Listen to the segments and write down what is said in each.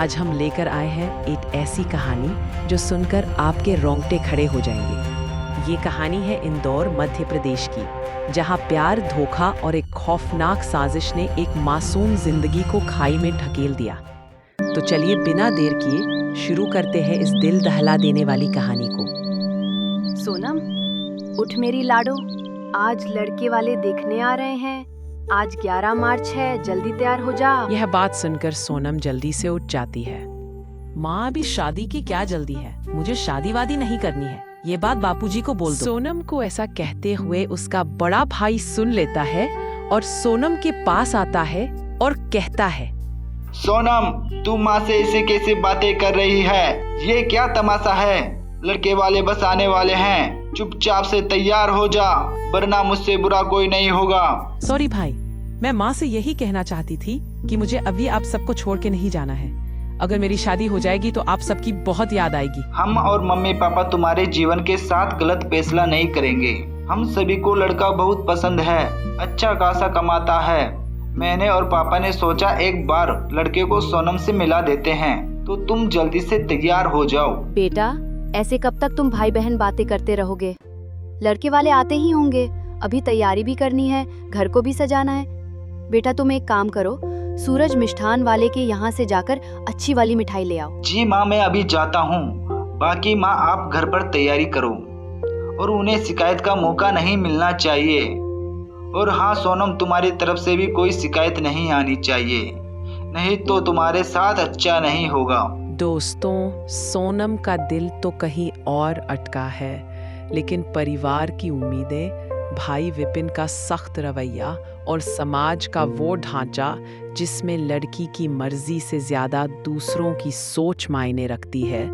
आज हम लेकर आए हैं एक ऐसी कहानी जो सुनकर आपके रोंगटे खड़े हो जाएंगे। ये कहानी है इंदौर मध्य प्रदेश की, जहां प्यार, धोखा और एक खौफनाक साजिश ने एक मासूम जिंदगी को खाई में ढकेल दिया। तो चलिए बिना देर किए शुरू करते हैं इस दिल दहला देने वाली कहानी को। सोनम, उठ मेरी लाडो, आज लड़के वाले देखने आ रहे हैं। आज 11 मार्च है, जल्दी तैयार हो जा। यह बात सुनकर सोनम जल्दी से उठ जाती है। माँ, अभी शादी की क्या जल्दी है? मुझे शादी वादी नहीं करनी है। ये बात बापूजी को बोल दो। सोनम को ऐसा कहते हुए उसका बड़ा भाई सुन लेता है और सोनम के पास आता है और कहता है, सोनम, तू माँ से ऐसे कैसे बातें कर रही है? ये क्या तमाशा है? लड़के वाले बस आने वाले हैं, चुपचाप से तैयार हो जा, वरना मुझसे बुरा कोई नहीं होगा। सॉरी भाई, मैं माँ से यही कहना चाहती थी कि मुझे अभी आप सबको छोड़ के नहीं जाना है। अगर मेरी शादी हो जाएगी तो आप सबकी बहुत याद आएगी। हम और मम्मी पापा तुम्हारे जीवन के साथ गलत फैसला नहीं करेंगे। हम सभी को लड़का बहुत पसंद है, अच्छा खासा कमाता है। मैंने और पापा ने सोचा एक बार लड़के को सोनम से मिला देते हैं, तो तुम जल्दी से तैयार हो जाओ। बेटा, ऐसे कब तक तुम भाई बहन बातें करते रहोगे? लड़के वाले आते ही होंगे, अभी तैयारी भी करनी है, घर को भी सजाना है। बेटा, तुम एक काम करो, सूरज मिष्ठान वाले के यहाँ से जाकर अच्छी वाली मिठाई ले आओ। जी माँ, मैं अभी जाता हूँ। बाकी माँ, आप घर पर तैयारी करो और उन्हें शिकायत का मौका नहीं मिलना चाहिए। और हाँ सोनम, तुम्हारी तरफ से भी कोई शिकायत नहीं आनी चाहिए, नहीं तो तुम्हारे साथ अच्छा नहीं होगा। दोस्तों, सोनम का दिल तो कहीं और अटका है, लेकिन परिवार की उम्मीदें, भाई विपिन का सख्त रवैया और समाज का वो ढांचा जिसमें लड़की की मर्जी से ज्यादा दूसरों की सोच मायने रखती है,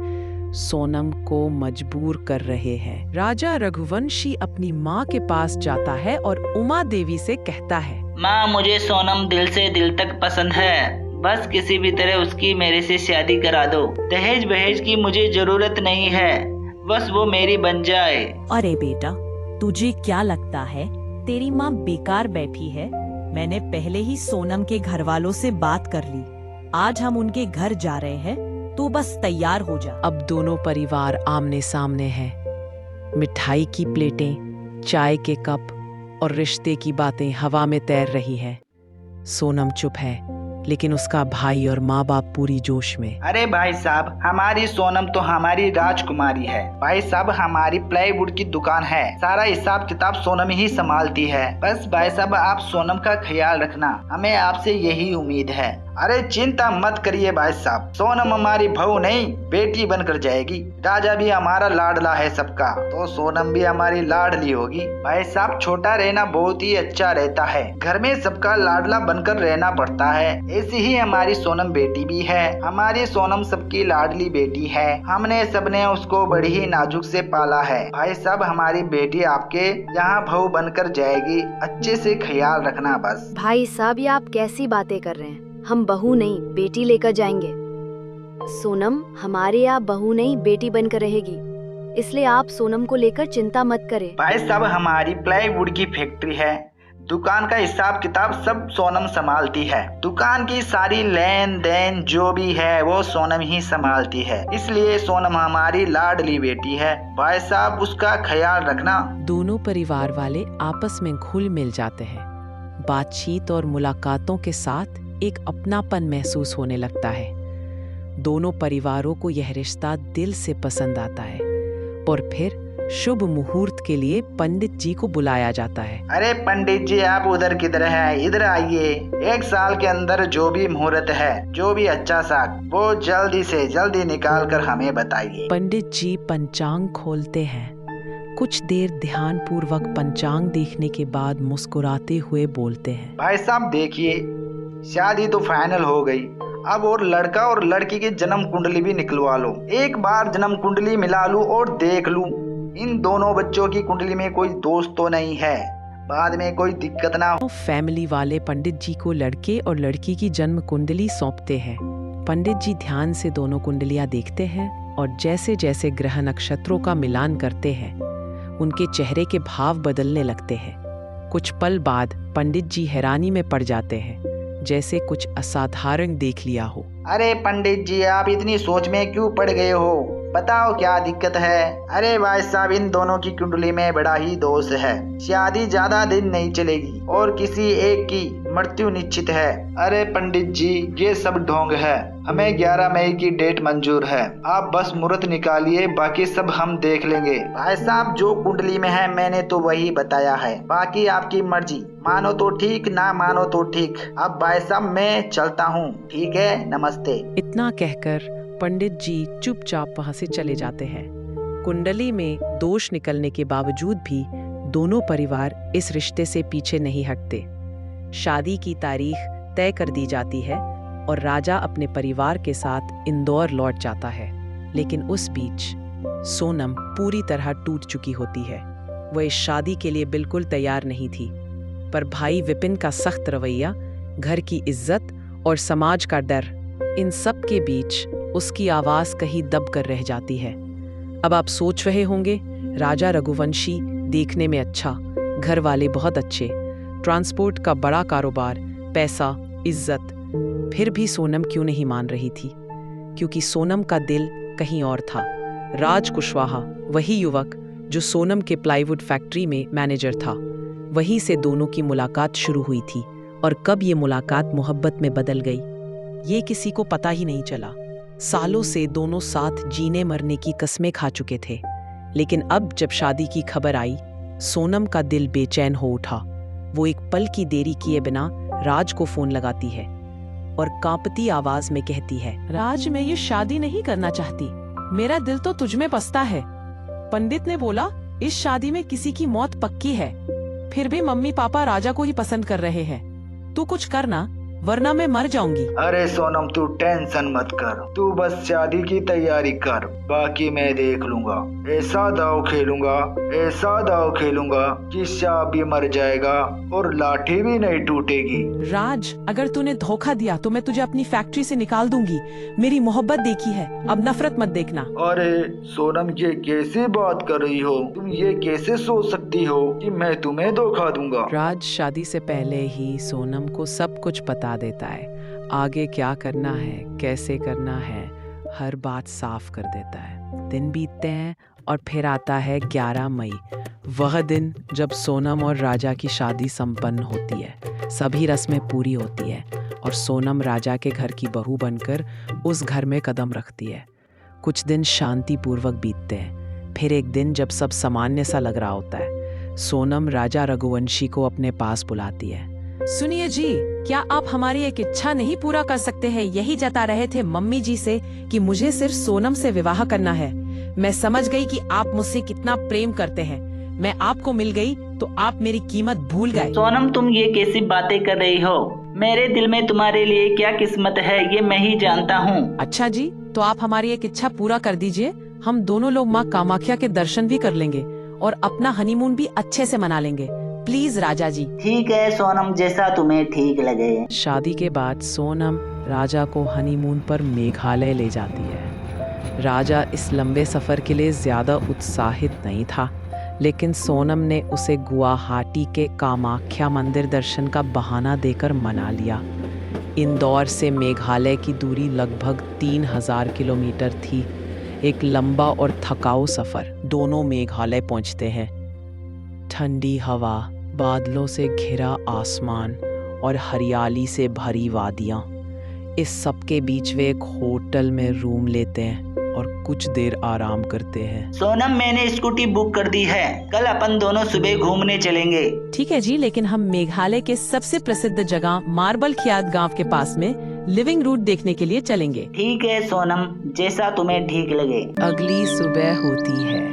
सोनम को मजबूर कर रहे हैं। राजा रघुवंशी अपनी माँ के पास जाता है और उमा देवी से कहता है, माँ, मुझे सोनम दिल से दिल तक पसंद है। बस किसी भी तरह उसकी मेरे से शादी करा दो। दहेज बहेज की मुझे जरूरत नहीं है, बस वो मेरी बन जाए। अरे बेटा, तुझे क्या लगता है तेरी माँ बेकार बैठी है? मैंने पहले ही सोनम के घर वालों से बात कर ली। आज हम उनके घर जा रहे हैं, तू बस तैयार हो जा। अब दोनों परिवार आमने सामने हैं। मिठाई की प्लेटें, चाय के कप और रिश्ते की बातें हवा में तैर रही है। सोनम चुप है, लेकिन उसका भाई और माँ बाप पूरी जोश में। अरे भाई साहब, हमारी सोनम तो हमारी राजकुमारी है। भाई साहब, हमारी प्लाईवुड की दुकान है, सारा हिसाब किताब सोनम ही संभालती है। बस भाई साहब, आप सोनम का ख्याल रखना, हमें आपसे यही उम्मीद है। अरे चिंता मत करिए भाई साहब, सोनम हमारी बहू नहीं बेटी बनकर जाएगी। राजा भी हमारा लाडला है सबका, तो सोनम भी हमारी लाडली होगी। भाई साहब, छोटा रहना बहुत ही अच्छा रहता है, घर में सबका लाडला बनकर रहना पड़ता है। ऐसी ही हमारी सोनम बेटी भी है। हमारी सोनम सबकी लाडली बेटी है, हमने सबने उसको बड़ी ही नाजुक से पाला है। भाई साहब, हमारी बेटी आपके यहाँ बहू बनकर जाएगी, अच्छे से ख्याल रखना बस। भाई साहब, ये आप कैसी बातें कर रहे हैं? हम बहू नहीं बेटी लेकर जाएंगे। सोनम हमारे यहाँ बहू नहीं बेटी बनकर रहेगी, इसलिए आप सोनम को लेकर चिंता मत करें। भाई साहब, हमारी प्लाईवुड की फैक्ट्री है, दुकान का हिसाब किताब सब सोनम संभालती है। दुकान की सारी लेन देन जो भी है वो सोनम ही संभालती है, इसलिए सोनम हमारी लाडली बेटी है। भाई साहब, उसका ख्याल रखना। दोनों परिवार वाले आपस में घुल मिल जाते हैं। बातचीत और मुलाकातों के साथ एक अपनापन महसूस होने लगता है। दोनों परिवारों को यह रिश्ता दिल से पसंद आता है और फिर शुभ मुहूर्त के लिए पंडित जी को बुलाया जाता है। अरे पंडित जी, आप उधर किधर हैं? इधर आइए। 1 साल के अंदर जो भी मुहूर्त है, जो भी अच्छा सा, वो जल्दी से जल्दी निकाल कर हमें बताइए। पंडित जी पंचांग खोलते हैं। कुछ देर ध्यान पूर्वक पंचांग देखने के बाद मुस्कुराते हुए बोलते हैं, भाई साहब देखिए, शादी तो फाइनल हो गई, अब और लड़का और लड़की की जन्म कुंडली भी निकलवा लो। एक बार जन्म कुंडली मिला लूं और देख लूं इन दोनों बच्चों की कुंडली में कोई दोष तो नहीं है, बाद में कोई दिक्कत ना हो। फैमिली वाले पंडित जी को लड़के और लड़की की जन्म कुंडली सौंपते हैं। पंडित जी ध्यान से दोनों कुंडलियां देखते हैं और जैसे जैसे ग्रह नक्षत्रों का मिलान करते हैं, उनके चेहरे के भाव बदलने लगते हैं। कुछ पल बाद पंडित जी हैरानी में पड़ जाते हैं, जैसे कुछ असाधारण देख लिया हो। अरे पंडित जी, आप इतनी सोच में क्यों पड़ गए हो? बताओ क्या दिक्कत है? अरे भाई साहब, इन दोनों की कुंडली में बड़ा ही दोष है। शादी ज्यादा दिन नहीं चलेगी और किसी एक की मृत्यु निश्चित है। अरे पंडित जी, ये सब ढोंग है। हमें 11 मई की डेट मंजूर है। आप बस मुहूर्त निकालिए, बाकी सब हम देख लेंगे। भाई साहब, जो कुंडली में है मैंने तो वही बताया है, बाकी आपकी मर्जी। मानो तो ठीक, ना मानो तो ठीक। अब भाई साहब मैं चलता हूँ, ठीक है, नमस्ते। इतना कहकर पंडित जी चुपचाप वहां से चले जाते हैं। कुंडली में दोष निकलने के बावजूद भी दोनों परिवार इस रिश्ते से पीछे नहीं हटते। शादी की तारीख तय कर दी जाती है और राजा अपने परिवार के साथ इंदौर लौट जाता है। लेकिन उस बीच सोनम पूरी तरह टूट चुकी होती है। वह इस शादी के लिए बिल्कुल तैयार नहीं थी, पर भाई विपिन का सख्त रवैया, घर की इज्जत और समाज का डर, इन सब के बीच उसकी आवाज कहीं दब कर रह जाती है। अब आप सोच रहे होंगे, राजा रघुवंशी देखने में अच्छा, घर वाले बहुत अच्छे, ट्रांसपोर्ट का बड़ा कारोबार, पैसा, इज्जत, फिर भी सोनम क्यों नहीं मान रही थी? क्योंकि सोनम का दिल कहीं और था। राज कुशवाहा, वही युवक जो सोनम के प्लाईवुड फैक्ट्री में मैनेजर था, वहीं से दोनों की मुलाकात शुरू हुई थी। और कब ये मुलाकात मोहब्बत में बदल गई, ये किसी को पता ही नहीं चला। सालों से दोनों साथ जीने मरने की कस्में खा चुके थे, लेकिन अब जब शादी की खबर आई, सोनम का दिल बेचैन हो उठा। वो एक पल की देरी किए बिना राज को फोन लगाती है और कांपती आवाज में कहती है, राज, मैं ये शादी नहीं करना चाहती। मेरा दिल तो तुझ में बसता है। पंडित ने बोला इस शादी में किसी की मौत पक्की है, फिर भी मम्मी पापा राजा को ही पसंद कर रहे हैं। तू कुछ करना, वरना मैं मर जाऊंगी। अरे सोनम, तू टेंशन मत कर, तू बस शादी की तैयारी कर, बाकी मैं देख लूंगा। ऐसा दाव खेलूंगा, ऐसा दाव खेलूंगा कि सांप भी मर जाएगा और लाठी भी नहीं टूटेगी। राज, अगर तूने धोखा दिया तो मैं तुझे अपनी फैक्ट्री से निकाल दूंगी। मेरी मोहब्बत देखी है, अब नफरत मत देखना। अरे सोनम, ये कैसी बात कर रही हो? तुम ये कैसे सोच सकती हो कि मैं तुम्हें धोखा दूंगा? राज शादी से पहले ही सोनम को सब कुछ बता देता है। आगे क्या करना है, कैसे करना है, हर बात साफ कर देता है। दिन बीतते हैं और फिर आता है 11 मई, वह दिन जब सोनम और राजा की शादी संपन्न होती है। सभी रस्में पूरी होती है और सोनम राजा के घर की बहू बनकर उस घर में कदम रखती है। कुछ दिन शांतिपूर्वक बीतते हैं। फिर एक दिन जब सब सामान्य सा लग रहा होता है, सोनम राजा रघुवंशी को अपने पास बुलाती है। सुनिए जी, क्या आप हमारी एक इच्छा नहीं पूरा कर सकते हैं? यही जता रहे थे मम्मी जी से कि मुझे सिर्फ सोनम से विवाह करना है। मैं समझ गई कि आप मुझसे कितना प्रेम करते हैं। मैं आपको मिल गई तो आप मेरी कीमत भूल गए। सोनम, तुम ये कैसी बातें कर रही हो? मेरे दिल में तुम्हारे लिए क्या किस्मत है ये मैं ही जानता हूँ। अच्छा जी, तो आप हमारी एक इच्छा पूरा कर दीजिए। हम दोनों लोग माँ कामाख्या के दर्शन भी कर लेंगे और अपना हनीमून भी अच्छे से मना लेंगे। प्लीज राजा जी। ठीक है सोनम, जैसा तुम्हें ठीक लगे। शादी के बाद सोनम राजा को हनीमून पर मेघालय ले जाती है। राजा इस लंबे सफर के लिए ज्यादा उत्साहित नहीं था, लेकिन सोनम ने उसे गुवाहाटी के कामाख्या मंदिर दर्शन का बहाना देकर मना लिया। इंदौर से मेघालय की दूरी लगभग 3000 किलोमीटर थी। एक लंबा और थकाऊ सफर। दोनों मेघालय पहुंचते हैं। ठंडी हवा, बादलों से घिरा आसमान और हरियाली से भरी वादियां। इस सब के बीच वे एक होटल में रूम लेते हैं और कुछ देर आराम करते हैं। सोनम, मैंने स्कूटी बुक कर दी है। कल अपन दोनों सुबह घूमने चलेंगे। ठीक है जी, लेकिन हम मेघालय के सबसे प्रसिद्ध जगह मार्बल खियात गांव के पास में लिविंग रूट देखने के लिए चलेंगे। ठीक है सोनम, जैसा तुम्हें ठीक लगे। अगली सुबह होती है।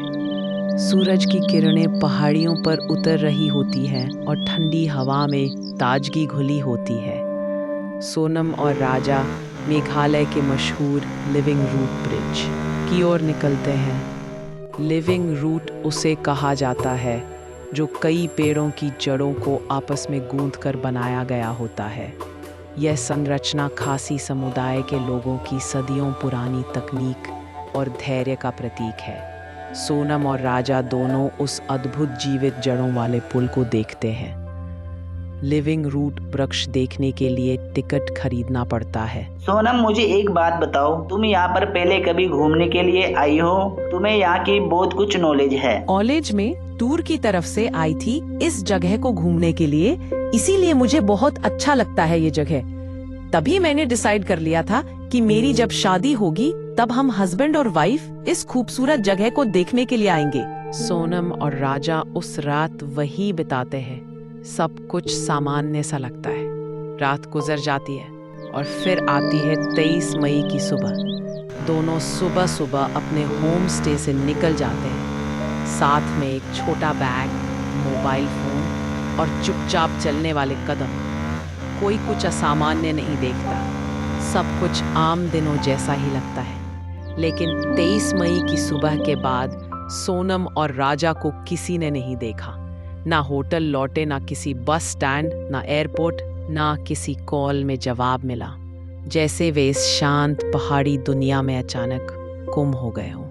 सूरज की किरणें पहाड़ियों पर उतर रही होती हैं और ठंडी हवा में ताजगी घुली होती है। सोनम और राजा मेघालय के मशहूर लिविंग रूट ब्रिज की ओर निकलते हैं। लिविंग रूट उसे कहा जाता है जो कई पेड़ों की जड़ों को आपस में गूंथकर बनाया गया होता है। यह संरचना खासी समुदाय के लोगों की सदियों पुरानी तकनीक और धैर्य का प्रतीक है। सोनम और राजा दोनों उस अद्भुत जीवित जड़ों वाले पुल को देखते हैं। लिविंग रूट वृक्ष देखने के लिए टिकट खरीदना पड़ता है। सोनम, मुझे एक बात बताओ, तुम यहाँ पर पहले कभी घूमने के लिए आई हो? तुम्हें यहाँ की बहुत कुछ नॉलेज है। कॉलेज में टूर की तरफ से आई थी इस जगह को घूमने के लिए, इसीलिए मुझे बहुत अच्छा लगता है ये जगह। तभी मैंने डिसाइड कर लिया था कि मेरी जब शादी होगी तब हम हस्बैंड और वाइफ इस खूबसूरत जगह को देखने के लिए आएंगे। सोनम और राजा उस रात वही बिताते हैं। सब कुछ सामान्य सा लगता है। रात गुजर जाती है और फिर आती है 23 मई की सुबह। दोनों सुबह सुबह अपने होम स्टे से निकल जाते हैं, साथ में एक छोटा बैग, मोबाइल फोन और चुपचाप चलने वाले कदम। कोई कुछ असामान्य नहीं देखता, सब कुछ आम दिनों जैसा ही लगता है। लेकिन 23 मई की सुबह के बाद सोनम और राजा को किसी ने नहीं देखा। ना होटल लौटे, ना किसी बस स्टैंड, ना एयरपोर्ट, ना किसी कॉल में जवाब मिला। जैसे वे इस शांत पहाड़ी दुनिया में अचानक गुम हो गए हों।